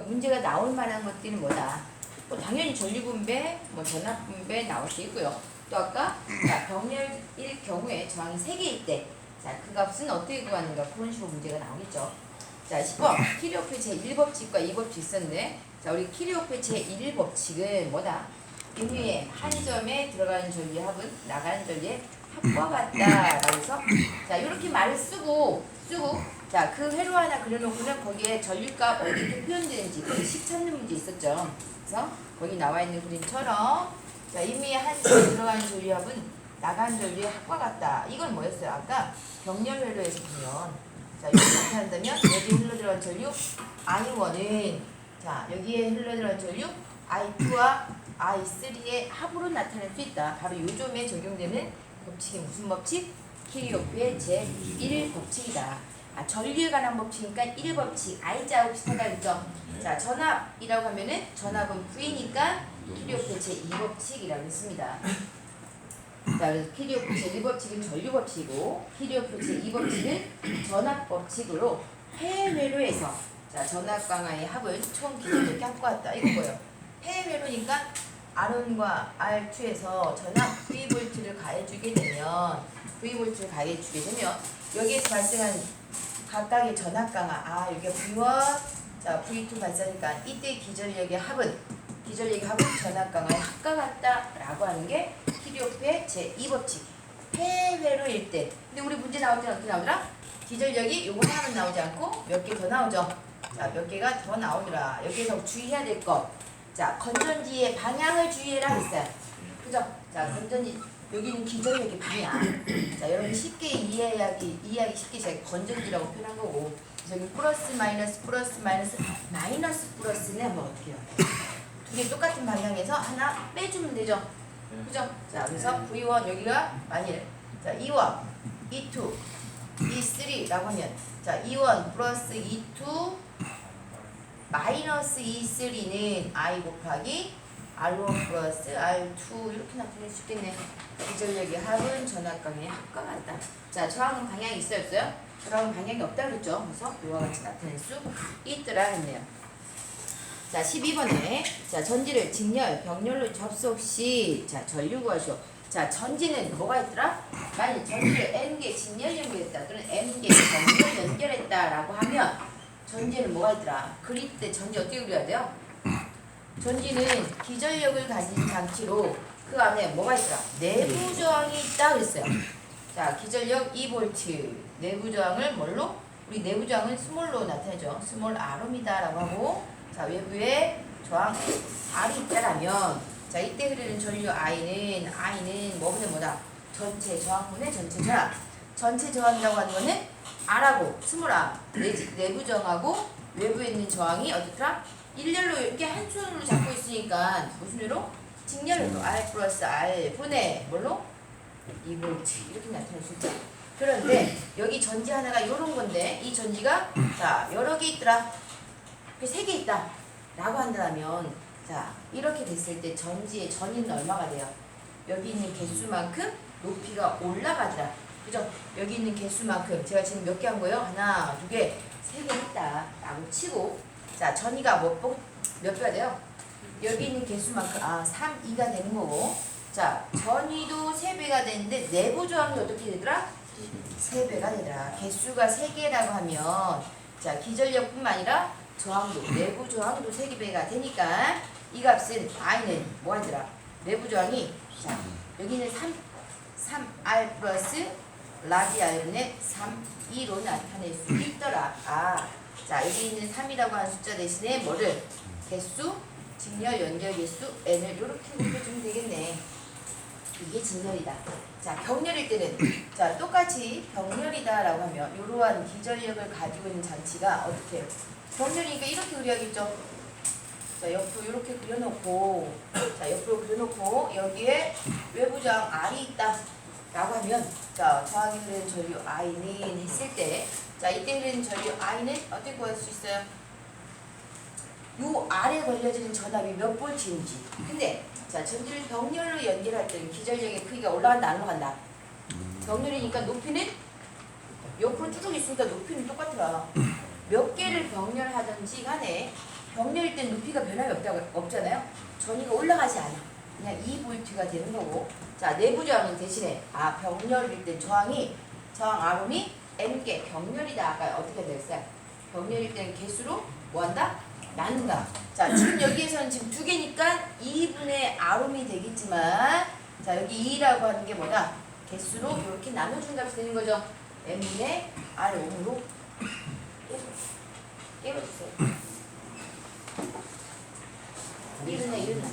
문제가 나올 만한 것들이 뭐다? 뭐 당연히 전류분배, 뭐 전압분배 나올 수 있고요. 또 아까 자, 병렬일 경우에 저항이 3개일 때, 자, 그 값은 어떻게 구하는가? 그런 식으로 문제가 나오겠죠. 자, 10번 키리호프의 제1법칙과 2법칙 있었는데, 자, 우리 키리호프의 제1법칙은 뭐다? 임위의 한 점에 들어가는 전류의 합은 나가는 전류의 합과 같다라고 해서, 자, 이렇게 말을 쓰고 자, 그 회로 하나 그려놓고는 거기에 전류값 어떻게 표현되는지 식 찾는 문제 있었죠. 그래서 거기 나와 있는 그림처럼, 자, 임위의 한 점에 들어가는 전류의 합은 나가는 전류의 합과 같다. 이건 뭐였어요? 아까 병렬 회로에서 보면, 자, 이렇게 나타난다면 여기에 흘러들어간 전류 I1은, 자, 여기에 흘러들어간 전류 I2와 I3의 합으로 나타낼 수 있다. 바로 요점에 적용되는 법칙이 무슨 법칙? 키리호프의 제1법칙이다. 아, 전류에 관한 법칙이니까 1법칙, I자하고 비슷하다 그랬죠? 자, 전압이라고 하면은 전압은 V니까 키리호프의 제2법칙이라고 했습니다. 자, 그래서 키리호프 제1법칙은 전류법칙이고, 키리호프 제2법칙은 전압법칙으로 폐회로에서, 자, 전압 강화의 합을 총 기준이렇게 합과 같다. 이거 뭐예요? 폐회로니까 R1과 R2에서 전압 V볼트를 가해주게 되면, V볼트를 가해주게 되면 여기에서 발생한 각각의 전압 강화, 아, 여기가 V1, 자, V2 발생하니까 이때 기전력의 합은 전압 강화의 합과 같다라고 하는 게 키리호프의 제2법칙. 폐회로일 때. 근데 우리 문제 나올 때는 어떻게 나오더라? 기전력이 요거 하나는 나오지 않고 몇 개 더 나오죠. 자, 몇 개가 더 나오더라. 여기에서 주의해야 될 것. 자, 건전지의 방향을 주의해라 했어요. 그죠? 자, 건전지 여기는 기전력의 방향. 자, 여러분 쉽게 이해하기 쉽게 제가 건전지라고 표현한 거고, 저기 플러스 마이너스 플러스는 뭐 어떻게 해요? 두 개 똑같은 방향에서 하나 빼주면 되죠. 그죠? 자, 그래서 V1 여기가 만일, 자, E1, E2, E3라고 하면, 자, E1 플러스 E2 마이너스 E3는 I 곱하기 R1 플러스 R2 이렇게 나타낼 수 있겠네. 기전력의 합은 전압강의 합과 같다. 자, 저항은 방향이 있어요, 없어요? 저항은 방향이 없다 그랬죠. 그래서 이와 같이 나타낼 수 있더라 했네요. 자, 12번에, 자, 전지를 직렬, 병렬로 접속 시, 자, 전류 구하시오. 자, 전지는 뭐가 있더라? 만약 전지를 N개 직렬 연결했다 또는 N개 병렬 연결했다라고 하면 전지는 뭐가 있더라? 그릴 때 전지 어떻게 그려야 돼요? 전지는 기전력을 가진 장치로 그 안에 뭐가 있더라? 내부 저항이 있다 그랬어요. 자, 기전력 2V, 내부 저항을 뭘로? 우리 내부 저항은 스몰로 나타내죠. 스몰 R입니다라고 하고, 자, 외부에 저항 R이 있다라면, 자, 이때 흐르는 전류 I는 뭐보다 뭐다? 전체 저항분의 전체 저항. 전체 저항이라고 하는 거는 R하고 스몰 R, 내부 저항하고 외부에 있는 저항이 어디더라? 일렬로 이렇게 한 손으로 잡고 있으니까 무슨 회로? 직렬로 R 플러스 R 분의 뭘로? 2V 이렇게 나타낼 수 있죠. 그런데 여기 전지 하나가 이런 건데 이 전지가 자 여러 개 있더라. 그 3개 있다 라고 한다면, 자, 이렇게 됐을 때 전지의 전위는 얼마가 돼요? 여기 있는 개수만큼 높이가 올라가더라. 그죠? 여기 있는 개수만큼 제가 지금 몇 개 한 거예요? 하나, 두 개, 3개 했다 라고 치고, 자, 전위가 몇 배가 돼요? 여기 있는 개수만큼 3, 2가 되는 거고, 자, 전위도 3배가 되는데 내부 저항이 어떻게 되더라? 3배가 되더라. 개수가 3개라고 하면, 자, 기전력뿐만 아니라 저항도, 내부 저항도 3배가 되니까 이 값은 I는 뭐 하더라? 내부 저항이, 자, 여기는 3R 플러스 라디알분의 3E로 나타낼 수 있더라. 자, 여기 있는 3이라고 하는 숫자 대신에 뭐를? 개수, 직렬, 연결 개수, N을 이렇게 곱해주면 되겠네. 이게 직렬이다. 자, 병렬일 때는, 자, 똑같이 병렬이다라고 하면 이러한 기전력을 가지고 있는 장치가 어떻게 해요? 병렬이니까 이렇게 그려야겠죠. 자, 옆으로 이렇게 그려놓고, 자, 옆으로 그려놓고 여기에 외부 저항 R이 있다 라고 하면, 자, 저항이 흐르는 전류 I는 했을 때, 자, 이때 흐르는 전류 I는 어떻게 구할 수 있어요? 요 아래 걸려지는 전압이 몇 볼트인지. 근데 자, 전지를 병렬로 연결할 때는 기전력의 크기가 올라간다 안 올라간다? 병렬이니까 높이는 옆으로 쭉 있으니까 높이는 똑같더라. 몇 개를 병렬하든지 간에 병렬일 땐 높이가 변함이 없잖아요. 전위가 올라가지 않아. 그냥 2V가 되는 거고. 자, 내부 저항은 대신에 병렬일 땐 저항 R음이 N개 병렬이다. 아까 어떻게 됐어요? 병렬일 때는 개수로 뭐한다? 나눈다. 자, 지금 여기에서는 지금 두 개니까 2분의 R음이 되겠지만, 자, 여기 2라고 하는 게 뭐다? 개수로 이렇게 나눠준다고 되는 거죠. N분의 R5로 깨워주세요. 일어나.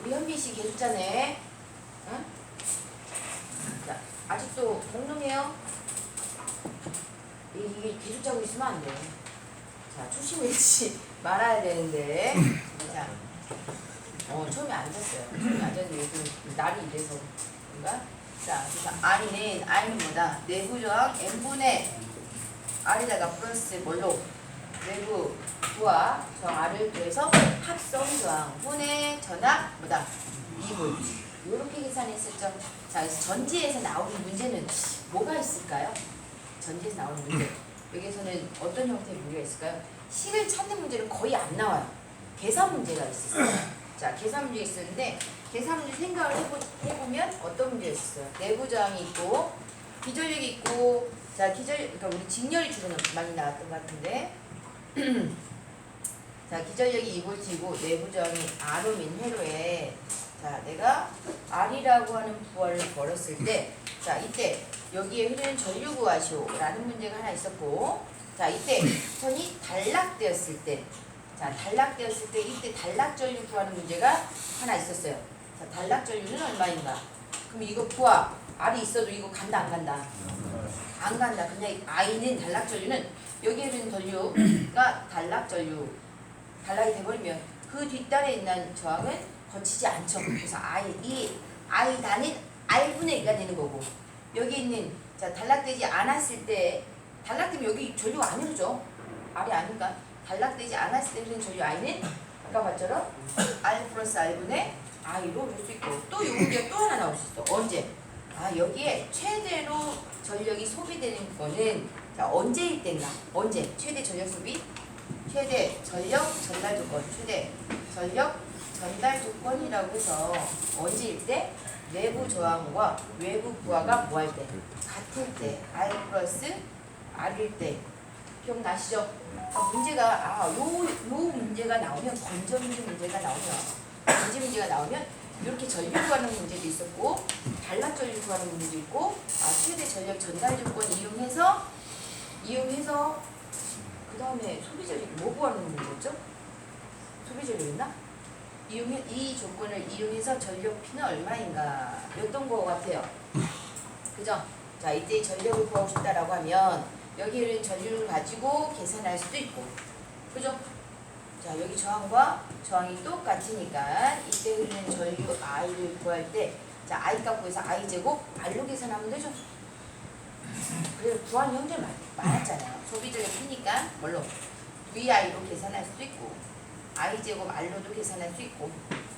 우리 현빈씨 개숫자네. 응? 자, 아직도 공룡해요? 이게 개숫자고 있으면 안 돼. 자, 초심일치 말아야 되는데. 자, 처음에 앉았어요. 처음에 앉았는데 요즘 날이 이래서 그런가? 자, 그래서 R는 뭐다? 내부 저항 N분의 R에다가 플러스 뭘로? 내부 부하 저항 R을 더해서 합성 저항 분의 전압 뭐다? 2V. 이렇게 계산했었죠. 자, 그래서 전지에서 나오는 문제는 뭐가 있을까요? 전지에서 나오는 문제. 여기에서는 어떤 형태의 문제가 있을까요? 식을 찾는 문제는 거의 안 나와요. 계산 문제가 있었어요. 자, 계산 문제 있었는데 계산 문제 생각을 해보면 어떤 문제가 있었어요? 내부 저항이 있고 기전력이 있고, 자, 그러니까 우리 직렬이 주로 많이 나왔던 것 같은데. 자, 기전력이 2V이고 내부 저항이 R음인 회로에, 자, 내가 R이라고 하는 부하를 걸었을 때, 자, 이때 여기에 흐르는 전류 구하시오라는 문제가 하나 있었고, 자, 이때 선이 단락되었을 때, 자, 단락되었을 때 이때 단락 전류 구하는 문제가 하나 있었어요. 자, 단락 전류는 얼마인가? 그럼 이거 구하. R이 있어도 이거 간다 안 간다? 안 간다. 그냥 I는 단락 전류는 여기에 있는 전류가 단락이 돼버리면 그 뒷단에 있는 저항은 거치지 않죠. 그래서 이 I단은 R분의 2가 되는 거고, 여기 있는, 자, 단락되지 않았을 때, 단락되면 여기 전류가 안 흐르죠. R이 아닌가? 단락되지 않았을 때 흐르는 전류 I는 아까 봤처럼 R 플러스 R분의 I로 볼 수 있고, 또 이 문제가 또 하나 나올 수 있어. 언제? 여기에 최대로 전력이 소비되는 거는, 자, 언제일 때인가? 언제? 최대 전력 소비? 최대 전력 전달 조건. 최대 전력 전달 조건이라고 해서 언제일 때? 내부 저항과 외부 부하가 뭐 할 때? 같을 때. R 플러스 R일 때. 기억나시죠? 문제가, 요 문제가 나오면, 건전지 문제가 나오면, 이렇게 전류 구하는 문제도 있었고, 단락 전류 구하는 문제도 있고, 최대 전력 전달 조건 이용해서 그 다음에 소비 전력 뭐 구하는 문제였죠? 소비 전력이었나? 이 조건을 이용해서 전력 P는 얼마인가 였던 것 같아요. 그죠? 자, 이때 전력을 구하고 싶다라고 하면 여기를 전류를 가지고 계산할 수도 있고, 그죠? 자, 여기 저항과 저항이 똑같으니까 이때 흐르는 전류 I를 구할 때, 자, I 값 구해서 I 제곱 R로 계산하면 되죠. 그래서 구한 형제 많았잖아요. 소비전력 P니까 뭘로? VI로 계산할 수도 있고, I 제곱 R로도 계산할 수 있고,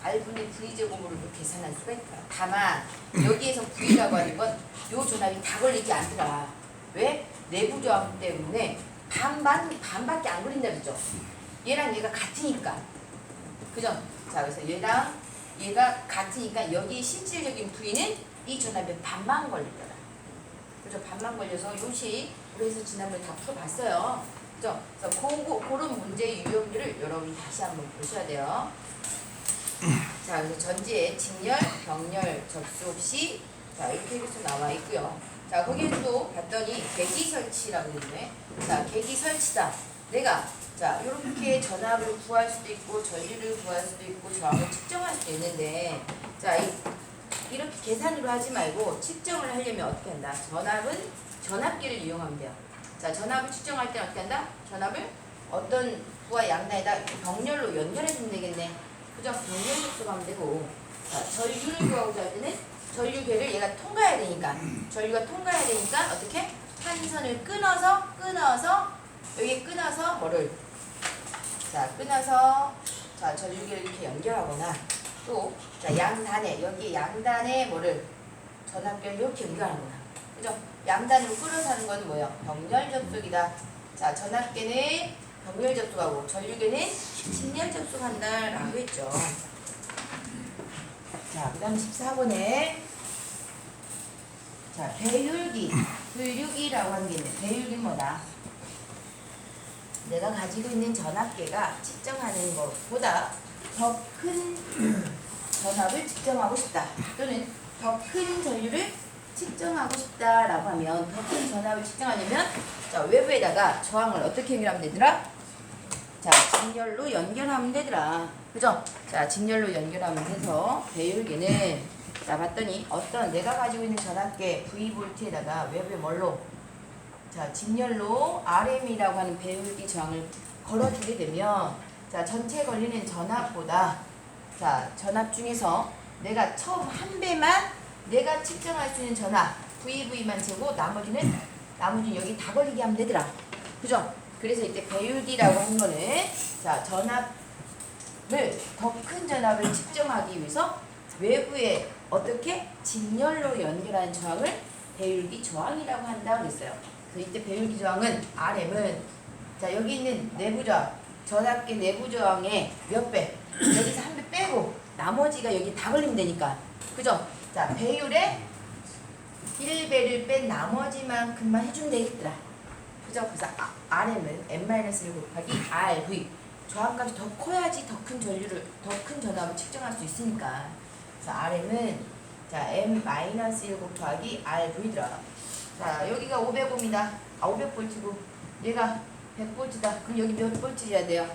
R분의 V 제곱으로도 계산할 수가 있다. 다만 여기에서 V라고 하는 건 요 전압이 다 걸리지 않더라. 왜? 내부 저항 때문에 반밖에 안 걸린다 그랬죠. 얘랑 얘가 같으니까. 그죠? 자, 그래서 얘랑 얘가 같으니까 여기 실질적인 V는 이 전압에 반만 걸리더라. 그죠? 반만 걸려서 요식 그래서 지난번에 다 풀어봤어요. 그죠? 그래서 그런 문제의 유형들을 여러분이 다시 한번 보셔야 돼요. 자, 그래서 전지의 직렬, 병렬, 접수 없이, 자, 이렇게 해서 나와 있고요. 자, 거기에도 봤더니 계기 설치라고 있네. 자, 계기 설치다. 내가, 자, 이렇게 전압을 구할 수도 있고, 전류를 구할 수도 있고, 저항을 측정할 수도 있는데, 자, 이렇게 계산으로 하지 말고 측정을 하려면 어떻게 한다? 전압기를 이용하면 돼요. 자, 전압을 측정할 때 어떻게 한다? 전압을 어떤 부하 양단에다 병렬로 연결해주면 되겠네. 그죠? 병렬 접수하면 되고, 자, 전류를 구하고자 할 때는 전류계를 얘가 통과해야 되니까, 전류가 통과해야 되니까 어떻게? 한 선을 끊어서 여기 끊어서 뭐를? 자, 끊어서, 자, 전류계를 이렇게 연결하거나, 또, 자, 양단에, 여기 양단에 뭐를? 전압계를 이렇게 연결하거나, 그죠? 양단으로 끌어서 하는 건 뭐예요? 병렬 접속이다. 자, 전압계는 병렬 접속하고 전류계는 직렬 접속한다라고 했죠. 자, 그 다음 14번에 자, 배율기, 분류기라고 하는 게 있네. 배율기는 뭐다? 내가 가지고 있는 전압계가 측정하는 것보다 더 큰 전압을 측정하고 싶다. 또는 더 큰 전류를 측정하고 싶다라고 하면 더 큰 전압을 측정하려면 자, 외부에다가 저항을 어떻게 연결하면 되더라? 자, 직렬로 연결하면 되더라. 그죠? 자, 직렬로 연결하면 돼서 배율계는 자, 봤더니 어떤 내가 가지고 있는 전압계 V볼트에다가 외부에 뭘로 자, 직렬로 RM이라고 하는 배율기 저항을 걸어주게 되면 자, 전체 걸리는 전압보다 자, 전압 중에서 내가 처음 한 배만 내가 측정할 수 있는 전압 VV만 재고 나머지는 여기 다 걸리게 하면 되더라. 그죠? 그래서 이때 배율기라고 하는 거는 자, 전압을 더 큰 전압을 측정하기 위해서 외부에 어떻게 직렬로 연결하는 저항을 배율기 저항이라고 한다고 그랬어요. 그래서 이때 배율기 저항은 RM은 자, 여기 있는 내부 저항 전압계 내부 저항의 몇 배? 여기서 한 배 빼고 나머지가 여기 다 걸리면 되니까. 그죠? 자, 배율에 1배를 뺀 나머지만큼만 해주면 되겠더라. 그죠? 그래서 RM은 n-1 곱하기 RV 저항값이 더 커야지 더 큰 전류를 더 큰 전압을 측정할 수 있으니까. 그래서 RM은 자 n-1 곱하기 RV더라. 자, 여기가 500Ω입니다. 500V고 얘가 100V다. 그럼 여기 몇 볼트여야 돼요?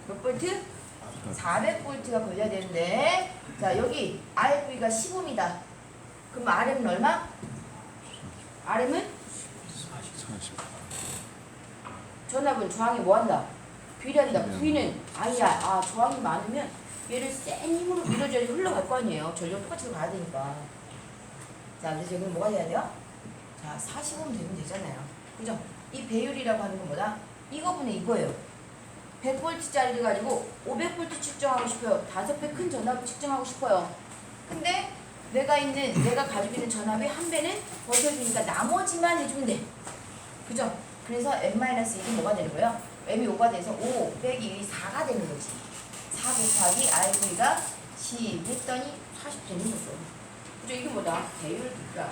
몇 볼트? 400V가 걸려야 되는데 자, 여기 RV가 10Ω입니다. 그럼 RM은 얼마? RM은? 40. 전압은 저항이 뭐한다? 비례한다. V는 I야. 아, 저항이 많으면 얘를 센 힘으로 밀어줘야지 흘러갈 거 아니에요. 전력 똑같이 가야 되니까. 자, 그래서 여기는 뭐가 돼야 돼요? 자, 40Ω 되면 되잖아요. 그죠? 이 배율이라고 하는 건 뭐다? 이거분의 이거예요. 100V짜리를 가지고 500V 측정하고 싶어요. 5배 큰 전압을 측정하고 싶어요. 근데 내가 가지고 있는 전압의 한 배는 버텨주니까 나머지만 해주면 돼. 그죠? 그래서 n-1이 뭐가 되는 거예요? m이 5가 돼서 5 빼기 1이 4가 되는 거지. 4 곱하기 RV가 10 했더니 40 되는 거죠. 그죠? 이게 뭐다? 배율기가.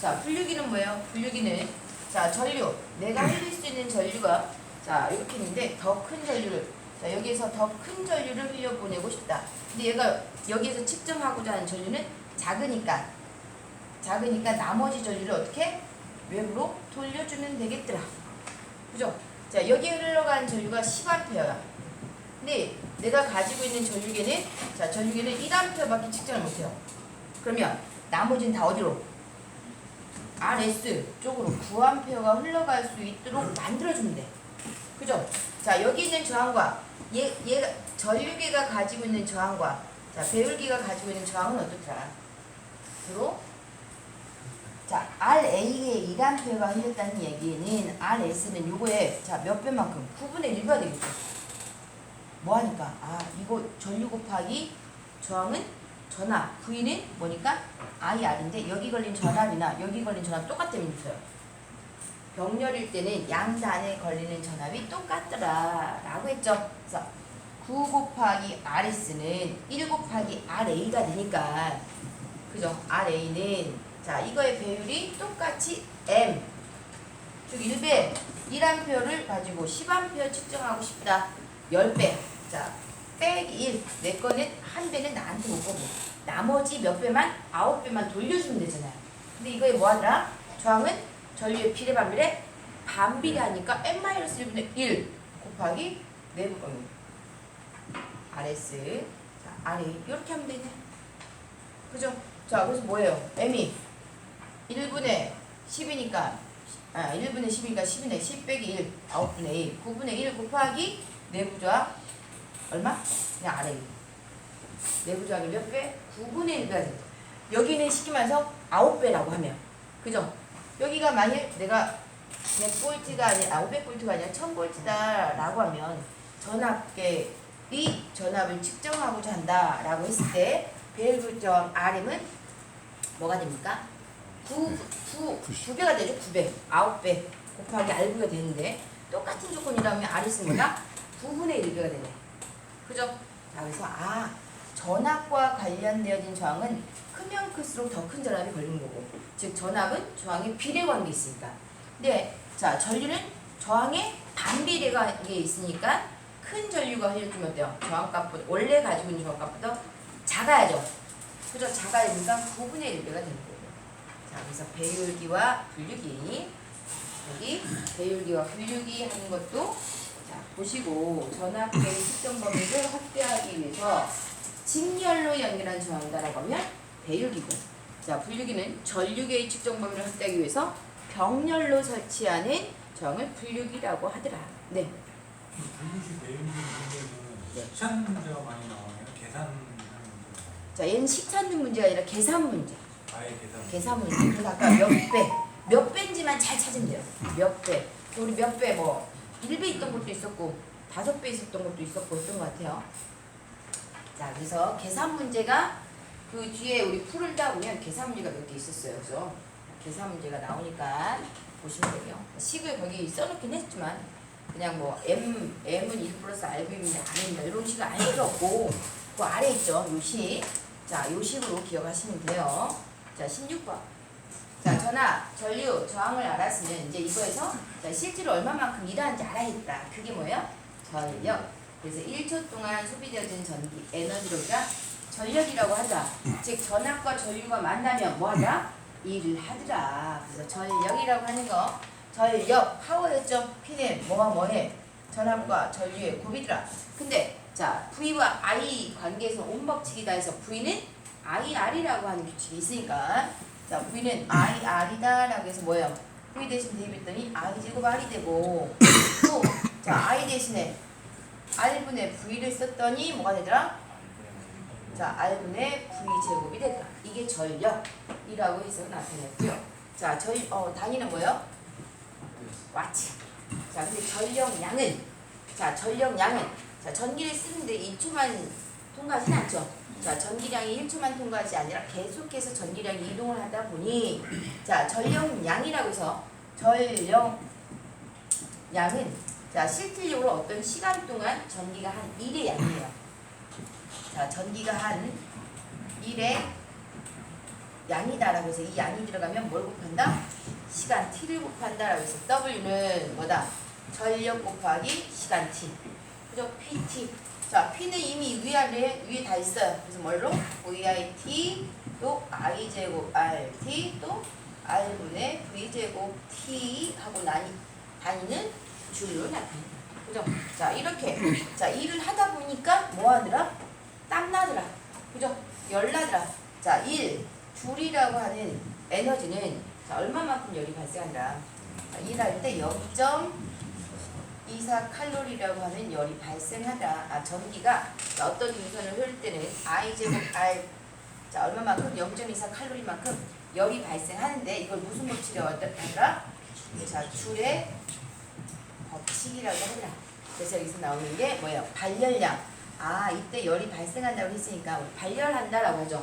자, 분류기는 뭐예요? 분류기는 자, 전류. 내가 흘릴 수 있는 전류가 자, 이렇게 있는데 더 큰 전류를 자, 여기에서 더 큰 전류를 흘려보내고 싶다. 근데 얘가 여기에서 측정하고자 하는 전류는 작으니까 나머지 전류를 어떻게? 외부로 돌려주면 되겠더라. 그죠? 자, 여기에 흘러가는 전류가 10A야. 근데 내가 가지고 있는 전류계는 자, 전류계는 1A밖에 측정을 못해요. 그러면 나머지는 다 어디로? RS 쪽으로 9A가 흘러갈 수 있도록 만들어주면 돼. 그죠? 자, 여기 있는 저항과 얘가 전류계가 가지고 있는 저항과 자, 배율기가 가지고 있는 저항은 어떻더라? 주로 자, RA에 1A가 흘렸다는 얘기는 RS는 요거에 자, 몇 배만큼? 9분의 1가 되겠죠. 뭐 하니까? 아, 이거 전류 곱하기 저항은 전압, V는 뭐니까? IR인데 여기 걸린 전압이나 여기 걸린 전압 똑같다면 있어요. 병렬일 때는 양단에 걸리는 전압이 똑같더라 라고 했죠. 그래서 9 곱하기 RS는 1 곱하기 RA가 되니까 그죠? RA는 자, 이거의 배율이 똑같이 M 즉 1배 1A를 가지고 10A 측정하고 싶다. 10배 자, 빼기 1 내 거는 한 배는 나한테 올 거고 나머지 몇 배만 9배만 돌려주면 되잖아요. 근데 이거에 뭐 하더라? 저항은 전류의 비례 반비례 반비례하니까 n-1분의 1 곱하기 내부 RS 자, RA 이렇게 하면 되네. 그죠? 자, 그래서 뭐예요? M이 1분의 10이니까 1분의 10이니까 10이네. 10 빼기 1 9분의 1 9분의 1 곱하기 내부 저항 얼마? 그냥 RA 내부 저항이 몇 배? 9분의 1가 돼. 여기는 쉽게 말해서 9배라고 하면 그죠? 여기가 만일 내가 100V가 아니라 500V가 아니라 1000V다 라고 하면 전압계의 전압을 측정하고자 한다 라고 했을 때 배율 저항 RM은 뭐가 됩니까? 9배가 되죠. 9배 9배 곱하기 RV가 되는데 똑같은 조건이라면 R이 있습니다. 부분의 1배가 되네. 그죠? 자, 그래서 전압과 관련되어진 저항은 크면 클수록 더 큰 전압이 걸리는 거고, 즉 전압은 저항의 비례 관계에 있으니까. 근데 자, 전류는 저항의 반비례 관계에 있으니까 큰 전류가 흘려주면 어때요? 저항값보다 원래 가지고 있는 저항값보다 작아야죠. 그죠? 작아야 되니까 9분의 1배가 되는 거고. 자, 그래서 배율기와 분류기, 여기 배율기와 분류기 하는 것도 자, 보시고 전압 배율 측정 범위를 확대하기 위해서 직렬로 연결한 저항이다라고 하면 배율기고, 자, 분류기는 전류계의 측정 범위를 확대하기 위해서 병렬로 설치하는 저항을 분류기라고 하더라. 네. 분류식 배율기 문제는 네. 시간 문제가 많이 나와요. 계산하는 문제. 자, 얘는 식 찾는 문제가 아니라 계산 문제. 아예 계산 문제. 그래서 아까 몇 배인지만 잘 찾으면 돼요. 몇 배. 우리 몇 배, 뭐 1배 있던 것도 있었고 5배 있었던 것도 있었고 했던 것 같아요. 자, 그래서 계산 문제가 그 뒤에 우리 풀다 보면 계산 문제가 몇 개 있었어요. 그죠? 계산 문제가 나오니까 보시면 돼요. 식을 거기 써놓긴 했지만 그냥 뭐 M은 1 플러스 RV입니다. R입니다. 이런 식을 알 필요 없고 그 아래 있죠. 요 식. 자, 요 식으로 기억하시면 돼요. 자, 16번. 자, 전압, 전류, 저항을 알았으면 이제 이거에서 자, 실제로 얼마만큼 일하는지 알아야겠다. 그게 뭐예요? 전력. 그래서 1초 동안 소비되어진 전기, 에너지를 우리가 전력이라고 하자. 즉 전압과 전류가 만나면 뭐하다? 일을 하더라. 그래서 전력이라고 하는 거, 전력, 파워였죠. P는 뭐가 뭐해? 전압과 전류의 곱이더라. 근데 자, V와 I 관계에서 온법칙이다 해서 V는 IR이라고 하는 규칙이 있으니까, 자, V는 IR이다 라고 해서 뭐예요? V 대신 대입했더니 I제곱 R이 되고, 또 자, I 대신에 R분의 V를 썼더니 뭐가 되더라? 자, R분의 V제곱이 됐다. 이게 전력이라고 해서 나타냈고요. 자, 단위는 뭐예요? 와트. 자, 근데 전력량은, 자, 전기를 쓰는데 2초만 통과하진 않죠. 자, 전기량이 1초만 통과하지 아니라 계속해서 전기량이 이동을 하다 보니, 자, 전력량이라고 해서 전력량은 자, 실질적으로 어떤 시간 동안 전기가 한 1의 양이에요. 자, 전기가 한 1의 양이다라고 해서 이 양이 들어가면 뭘 곱한다? 시간 t를 곱한다라고 해서 W는 뭐다? 전력 곱하기 시간 t. 그죠? PT. 자, P는 이미 위에 다 있어요. 그래서 뭘로? VIT 또 I제곱 RT 또 R분의 V제곱 T 하고 단위는 줄로 나타낸다. 그죠? 자, 이렇게. 자, 일을 하다 보니까 뭐 하더라? 땀나더라. 그죠? 열나더라. 자, 줄이라고 하는 에너지는 자, 얼마만큼 열이 발생한다. 자, 일할 때 0.24 칼로리라고 하는 열이 발생하다. 전기가 자, 어떤 유선을 흐를 때는 I제곱 R 자, 얼마만큼? 0.24 칼로리만큼 열이 발생하는데 이걸 무슨 법칙이라고 하더라? 자, 줄의 법칙이라고 하더라. 그래서 여기서 나오는 게 뭐예요? 발열량. 이때 열이 발생한다고 했으니까 우리 발열한다라고 하죠.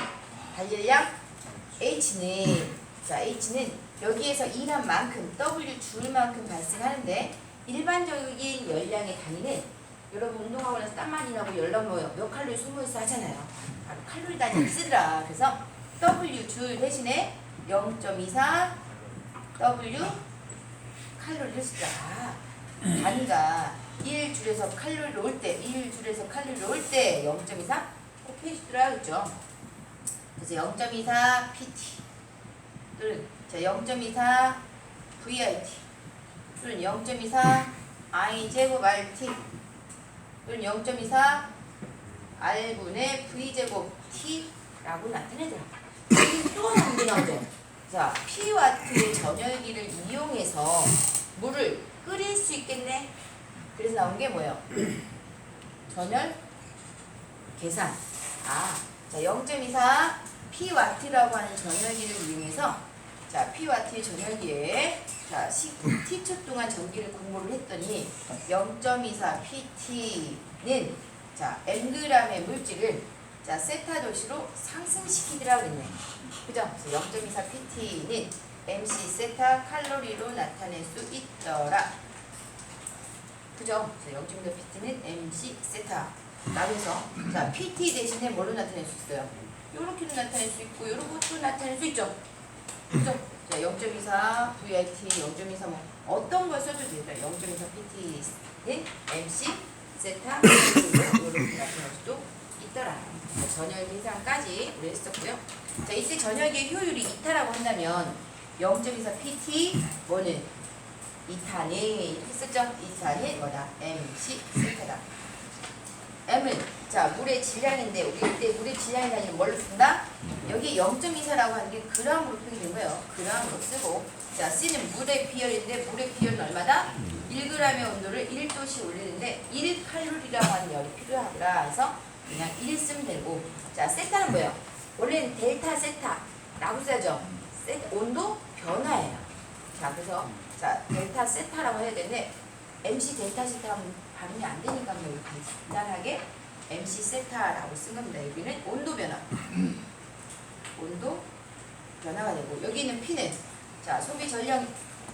발열량 H는 여기에서 일한 만큼 W 줄만큼 발생하는데, 일반적인 열량의 단위는 여러분 운동하고 나서 땀 많이 나고 열나면 뭐예요? 몇 칼로리 소모해서 하잖아요. 바로 칼로리 단위를 쓰더라. 그래서 W 줄 대신에 0.24 W 칼로리를 쓰자. 단위가 1줄에서 칼로리를 올 때 0.24 꼭 해주더라. 그죠? 그래서 0.24 PT 또는 0.24 VIT 또는 0.24 I제곱 RT 또는 0.24 R분의 V제곱 T라고 나타내더라. 여기 또 하나 문제 나오죠. 자, P와트의 전열기를 이용해서 물을 끓일 수 있겠네. 그래서 나온 게 뭐예요? 전열 계산. 자, 0.24 P와트라고 하는 전열기를 이용해서 자, P와트의 전열기에 자, T초 동안 전기를 공급을 했더니 0.24 PT는 자, Ng의 물질을 자, 세타 도시로 상승시키더라고 그랬네. 그죠? 그래서 0.24 PT는 MC 세타 칼로리로 나타낼 수 있더라. 그죠? 자, 0.2 PT는 MC 세타. 나그래서 자 PT 대신에 뭘로 나타낼 수 있어요? 요렇게도 나타낼 수 있고 요런 것도 나타낼 수 있죠. 그죠? 자 0.24 VIT 0.24 뭐 어떤 걸 써도 되겠다. 0.24 PT는 MC 세타 이렇게 나타낼 수도 있더라. 자, 전열 계산까지 우리 했었고요. 자 이때 전열계의 효율이 2타라고 한다면 0.24 PT 뭐는 2타는 이렇게 썼죠? 2타는 뭐다? MC 세타다. M은 자 물의 질량인데 우리 이때 물의 질량이 아니라 뭘로 쓴다? 여기 0.24라고 하는 게 g으로 표기된 거예요. g으로 쓰고 자 C는 물의 비열인데 물의 비열은 얼마다? 1g의 온도를 1도씩 올리는데 1칼로리라고 하는 열이 필요하더라. 그래서 그냥 1 쓰면 되고 자 세타는 뭐예요? 원래는 델타 세타라고 써야죠. 온도 변화예요. 자 그래서 자 델타 세타라고 해야 되는데 MC 델타 세타 하면 발음이 안 되니까 뭐 이렇게 간단하게 MC 세타라고 쓴 겁니다. 여기는 온도 변화. 온도 변화가 되고 여기 있는 P는 자 소비 전력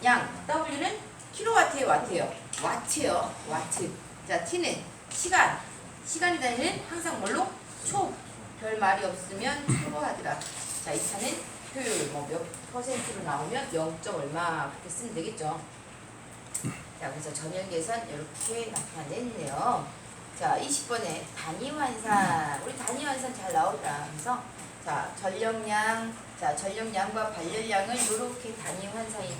양 W는 킬로와트예요, 와트예요. 와트요. 와트. 자 T는 시간이 다니는 항상 뭘로? 초. 별 말이 없으면 초로 하더라. 자 2차는 효율 뭐 몇 퍼센트로 나오면 0. 얼마 그렇게 쓰면 되겠죠. 자 그래서 전열 계산 이렇게 나타냈네요. 자 20번에 단위 환산. 우리 단위 환산 잘 나오더라. 그래서 자 전력량과 발열량을 이렇게 단위 환산이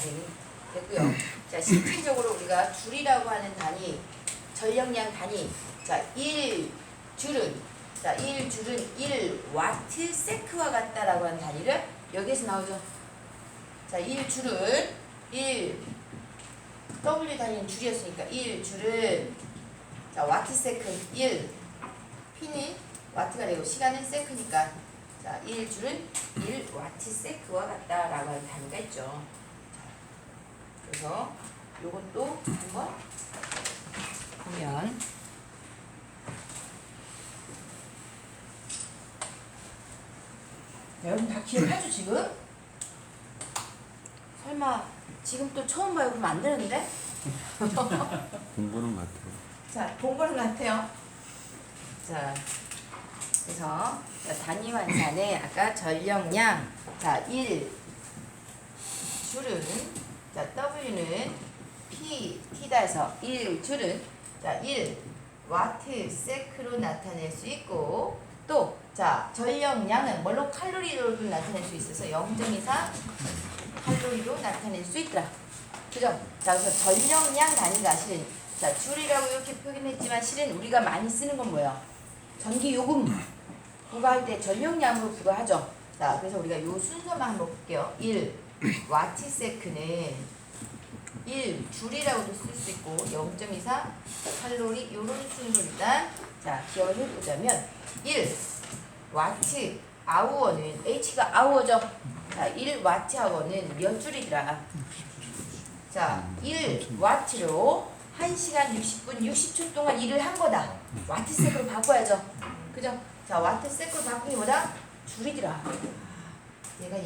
되고요. 자 실질적으로 우리가 줄이라고 하는 단위 전력량 단위 자 1줄은 1와트 세크와 같다라고 하는 단위를 여기에서 나오죠. 자 1줄은 1W 단위는 줄이었으니까 1줄은 자 와트 세크 1 P는 와트가 되고 시간은 세크니까 자 1줄은 1와트 세크와 같다라고 하는 단위가 있죠. 그래서 요것도 한번 보면 여러분 다 기억하죠 지금? 설마 지금 또 처음 봐요? 그러면 안 되는데? 공부는 같아요. 자, 본 거는 같아요. 자, 그래서 자, 단위 환산에 아까 전력량 자 1줄은 자 W는 T다 해서 1줄은 자 1 와트 세크로 나타낼 수 있고 또 자 전력량은 뭘로 칼로리로도 나타낼 수 있어서 0.24 칼로리로 나타낼 수 있더라. 그죠? 자 그래서 전력량 단위가 실은 자 줄이라고 이렇게 표현했지만 실은 우리가 많이 쓰는 건 뭐예요? 전기 요금 부과할 때 전력량으로 부과하죠. 자 그래서 우리가 요 순서만 한번 볼게요. 1 와트 세크는 1 줄이라고도 쓸 수 있고 0.24 칼로리 요런 순서로 일단 자 기억을 해보자면 1 와트 아워는 H가 아워죠. 자 1 와트 아워는 몇 줄이더라. 자 1 와트로 1시간 60분 60초 동안 일을 한 거다. 와트 세크로 바꿔야죠. 그죠? 자 와트 세크로 바꾸니 뭐다? 줄이더라. 얘가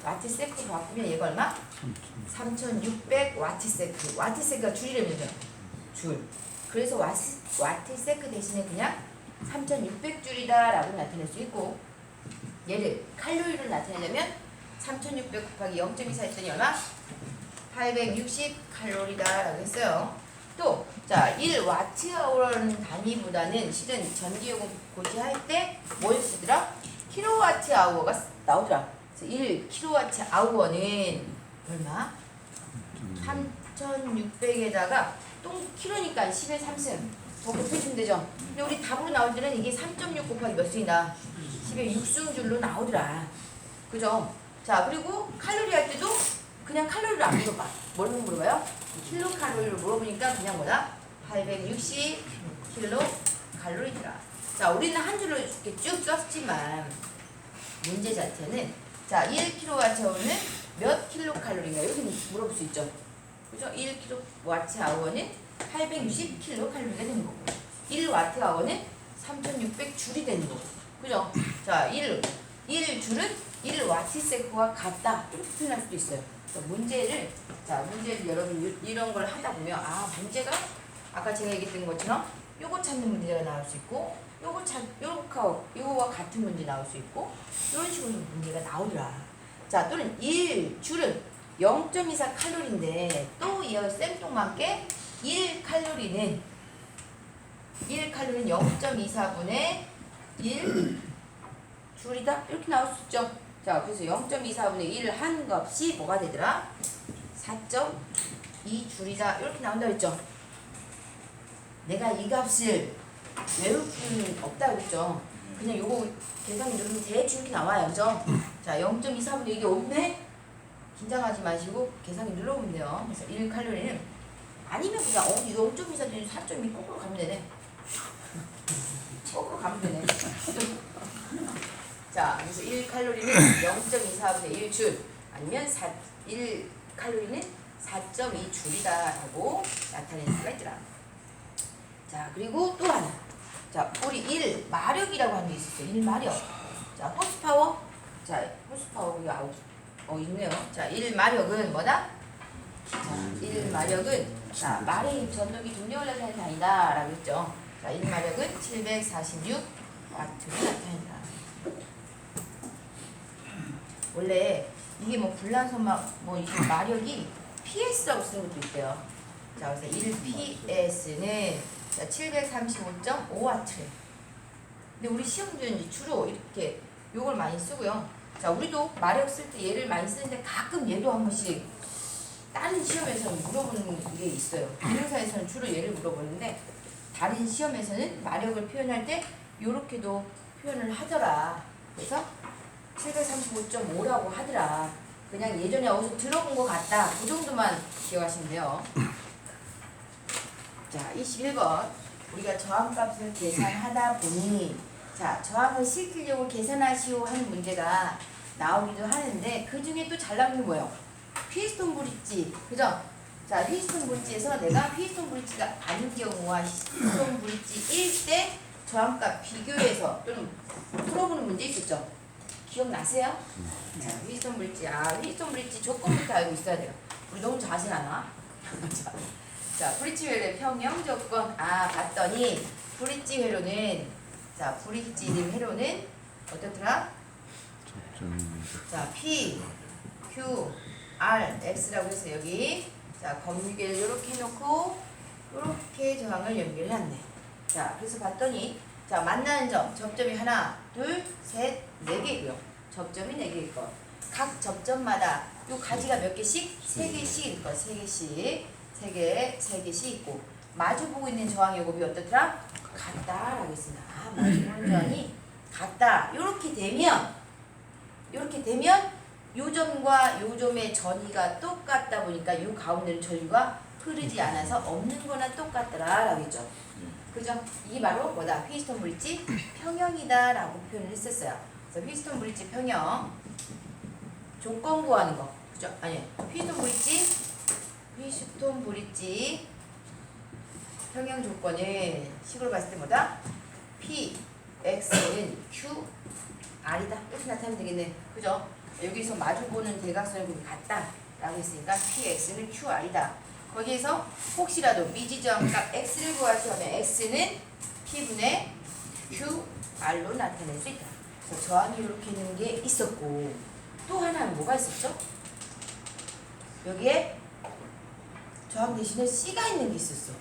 와트 세크로 바꾸면 얘가 얼마? 3600 와트 세크. 와트 세크가 줄이려면요. 줄. 그래서 와트 세크 대신에 그냥 3600줄이다 라고 나타낼 수 있고 얘를 칼로리로 나타내려면 3600 곱하기 0.24 했더니 얼마? 860 칼로리다 라고 했어요. 또 자 1와트아워라는 단위보다는 실은 전기요금 고지할 때 뭘 쓰더라? 킬로와트 아워가 나오더라. 그래서 1킬로와트 아워는 얼마? 3600에다가 또 킬로니까 10의 3승 더 곱해주면 되죠. 근데 우리 답으로 나올 때는 이게 3.6 곱하기 몇 승이다? 10의 6승줄로 나오더라. 그죠? 자 그리고 칼로리 할 때도 그냥 칼로리를 안 물어봐. 뭘로 물어봐요? 킬로칼로리를 물어보니까 그냥 뭐다? 860 킬로칼로리더라. 자 우리는 한 줄로 이렇게 쭉 썼지만 문제 자체는 자 1kWh는 몇 킬로칼로리인가 이렇게 물어볼 수 있죠. 그죠? 1kWh는 860 킬로칼로리가 되는 거고 1Wh는 3600줄이 되는 거고 그죠? 자 1줄은 1와트 세크와 같다 이렇게 표현할 수도 있어요. 문제를 여러분 이런 걸 하다 보면 문제가 아까 제가 얘기했던 것처럼 요거 찾는 문제가 나올 수 있고 요거와 같은 문제 나올 수 있고 이런 식으로 문제가 나오더라. 자, 또는 1줄은 0.24 칼로리인데 또 이 생뚱맞게 1칼로리는 0.24분의 1 줄이다 이렇게 나올 수 있죠. 자, 그래서 0.24분의 1을 한 값이 뭐가 되더라? 4.2 줄이다 이렇게 나온다 그랬죠. 내가 이 값을 외울 필요는 없다고 했죠. 그냥 요거 계산기 누르면 대충 이렇게 나와요. 그죠? 자, 0.24분의 이게 없네? 긴장하지 마시고 계산기 눌러보면 돼요. 그래서 1칼로리는 아니면 그냥 0.24분의 4.2 거꾸로 가면 되네. 거꾸로 가면 되네. 자, 그래서 1칼로리는 0.24분의 1줄 아니면 1칼로리는 4.2줄이다 라고 나타낼 수가 있더라. 자, 그리고 또 하나. 자, 우리 1마력이라고 하는 게 있었어요. 1마력. 자, 호스파워. 자, 호스파워가 있네요. 자, 1마력은 뭐다? 자, 1마력은 자, 말의 힘 전동기 동력을 나타내는 단위다 라고 했죠. 자, 1마력은 746W를 나타낸다. 원래 이게 뭐 불란선막 이게 마력이 PS라고 쓰는 것도 있대요. 자, 그래서 1PS는 735.5W. 근데 우리 시험주는 주로 이렇게 요걸 많이 쓰고요. 자, 우리도 마력 쓸 때 얘를 많이 쓰는데 가끔 얘도 한 번씩 다른 시험에서는 물어보는 게 있어요. 기능사에서는 주로 얘를 물어보는데 다른 시험에서는 마력을 표현할 때 요렇게도 표현을 하더라. 그래서 735.5라고 하더라. 그냥 예전에 어디서 들어본 것 같다. 그 정도만 기억하시면 돼요. 자, 21번. 우리가 저항값을 계산하다 보니 자, 저항을 실질적으로 계산하시오 하는 문제가 나오기도 하는데 그 중에 또 잘 나오는 게 뭐예요? 휘스톤 브릿지. 그죠? 자, 휘스톤 브릿지에서 내가 휘스톤 브릿지가 아닌 경우와 휘스톤 브릿지일 때 저항값 비교해서 또는 풀어보는 문제 있었죠? 기억나세요? 자, 휘스톤 브릿지. 휘스톤 브릿지 조건부터 알고 있어야 돼요. 우리 너무 자세히 하나? 자, 브릿지 회로의 평형 조건. 봤더니 브릿지 회로는 자, 브릿지 회로는 어떻더라? 자, P, Q, R, X라고 해서 여기 자, 검유계를 이렇게 해놓고 이렇게 저항을 연결해놨네. 자, 그래서 봤더니 자, 만나는 점, 접점이 하나, 둘, 셋, 네 개고요. 접점이 네 개일 거. 각 접점마다 요 가지가 몇 개씩? 세 개씩일 거. 세 개씩. 세 개씩 있고 마주보고 있는 저항 요곱이 어떻더라? 같다라고 했습니다. 마주보는 저항이 같다. 요렇게 되면 요 점과 요 점의 전이가 똑같다 보니까 요 가운데는 전류가 흐르지 않아서 없는 거나 똑같더라 라고 했죠. 그죠? 이게 바로 뭐다? 휘스톤 브릿지 평형이다 라고 표현을 했었어요. 그래서 휘스톤 브릿지 평형 조건 구하는 거. 그죠? 아니, 휘스톤 브릿지 평형 조건은 식으로 봤을 때 뭐다? P, X는 Q, R이다. 이렇게 나타내면 되겠네. 그죠? 여기서 마주보는 대각선이 같다 라고 했으니까 P, X는 Q, R이다. 거기에서 혹시라도 미지저항값 X를 구하시면 X는 P분의 Q, R로 나타낼 수 있다. 그래서 저항이 이렇게 있는 게 있었고 또 하나는 뭐가 있었죠? 여기에 저항 대신에 C가 있는 게 있었어.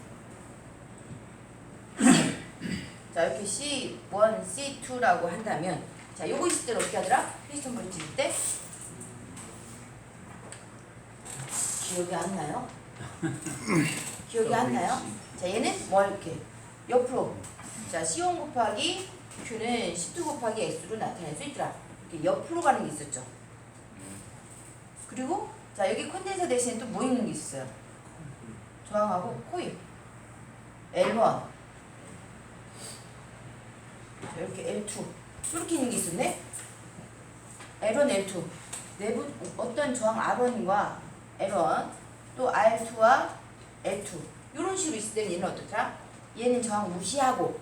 자, 이렇게 C1, C2라고 한다면 자, 요거 있을 때는 어떻게 하더라? 휘스톤 브릿지일 때 기억이 안 나요? 기억이 안 나요? 자, 얘는 뭐 이렇게 옆으로 자, C1 곱하기 Q는 C2 곱하기 X로 나타낼 수 있더라. 이렇게 옆으로 가는 게 있었죠. 그리고 자, 여기 콘덴서 대신에 또 뭐 있는 게 있어요? 저항하고 코일 L1 자, 이렇게 L2 이렇게 있는 게 있었네. L1, L2 내부 어떤 저항 R1과 L1 또 R2와 L2 이런 식으로 있을 때는 얘는 어떻더라? 얘는 저항 무시하고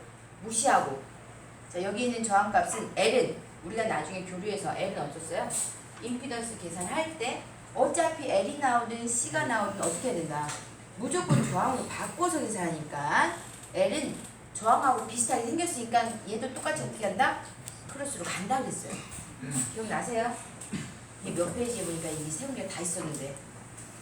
자, 여기 있는 저항값은 L은 우리가 나중에 교류해서 L은 어쩌어요? 임피던스 계산할 때 어차피 L이 나오든 C가 나오든 어떻게 해야 된다? 무조건 저항으로 바꿔서 계산하니까 L은 저항하고 비슷하게 생겼으니까 얘도 똑같이 어떻게 한다? 크로스로 간다 그랬어요. 기억나세요? 이게 몇 페이지에 보니까 이 세운 게 다 있었는데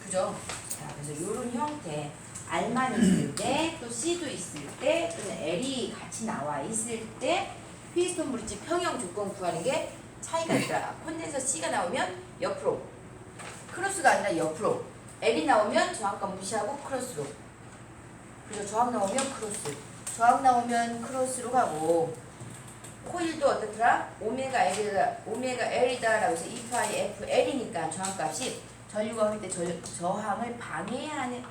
그죠? 자, 그래서 이런 형태 R만 있을 때 또 C도 있을 때 또는 L이 같이 나와 있을 때 피스톤 브릿지 평형 조건 구하는 게 차이가 있더라. 콘덴서 C가 나오면 옆으로 크로스가 아니라 옆으로 L이 나오면 저항값 무시하고 크로스로 그래서 저항 나오면 크로스 저항 나오면 크로스로 가고 코일도 어떻더라? 오메가 L이다 라고 해서 2파이 FL이니까 저항값이 전류가 흘릴 때 저항을 방해하는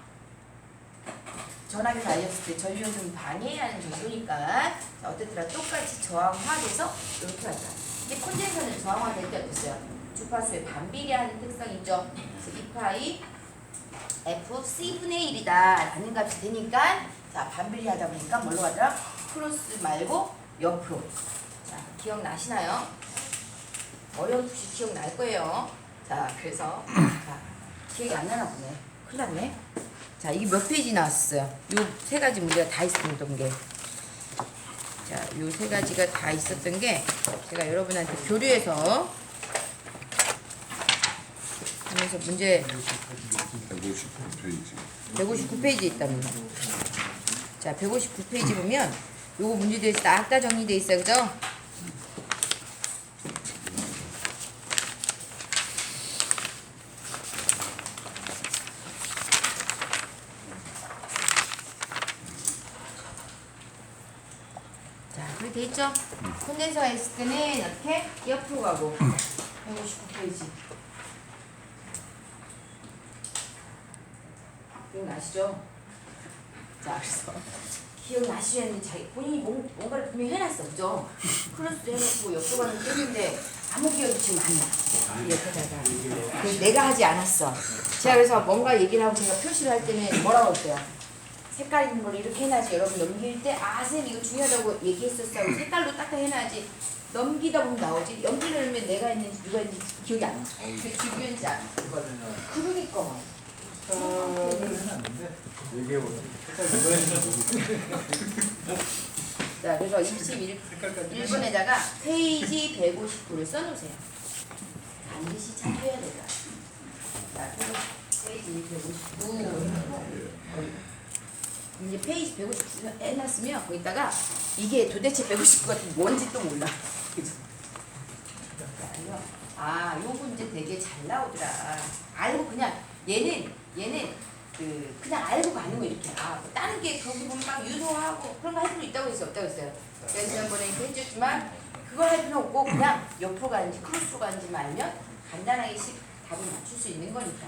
전압이 달렸을 때 전류를 방해하는 정도니까 자, 어떻더라? 똑같이 저항화돼서 이렇게 한다. 근데 콘덴서는 저항화될 때 어땠어요? 주파수의 반비례하는 특성이 있죠. 그래서 2파이 F C분의 1이다 라는 값이 되니까 자 반비례하다 보니까 뭘로 가더라? 크로스 말고 옆으로. 자 기억나시나요? 어렴풋이 기억날 거예요. 자 그래서 자, 기억이 안 나나 보네. 큰일 났네. 자 이게 몇 페이지 나왔어요? 요 세 가지 문제가 다 있었던 게 자 요 세 가지가 다 있었던 게 제가 여러분한테 교류해서 하면서 문제 159페이지 있답니다. 자 159페이지 보면 요거 문제들이 딱 다 정리돼 있어요. 그죠? 자 그렇게 돼 있죠? 콘덴서가 있을 때는 이렇게 옆으로 가고 159페이지 기억나시죠? 자 그래서 기억나시려는데 자기 본인이 뭔가를 분명히 해놨어 그죠? 크로스도 해놓고 옆으로 가는 거 했는데 아무 기억이 지금 안 나. 옆에다가 그래서 내가 하지 않았어. 제가 그래서 뭔가 얘기를 하고 제가 표시를 할 때는 뭐라고 할게요? 색깔 있는 걸 이렇게 해놔야지 여러분 넘길 때 아 쌤 이거 중요하다고 얘기했었어 하고 색깔로 딱 해놔야지 넘기다 보면 나오지 넘기려면 내가 했는지 누가 했는지 기억이 안 나. 그 기억이 안 나. 그러니까 자 그래서 21번에다가 페이지 159를 써놓으세요. 반드시 참조해야 된다. 자 페이지 159 이제 페이지 159 해놨으면 거기다가 이게 도대체 159가 뭔지 또 몰라. 그죠? 아, 요 문제 되게 잘 나오더라. 알고 그냥 얘는 그냥 알고 가는 거 이렇게. 아, 뭐 다른 게 거기 보면 막 유도하고 그런 거 할 필요 있다고 했어, 없다고 했어요. 제가 지난번에 이렇게 해줬지만 그걸 할 필요 없고 그냥 옆으로 가는지 크로스로 가는지만 알면 간단하게 답을 맞출 수 있는 거니까.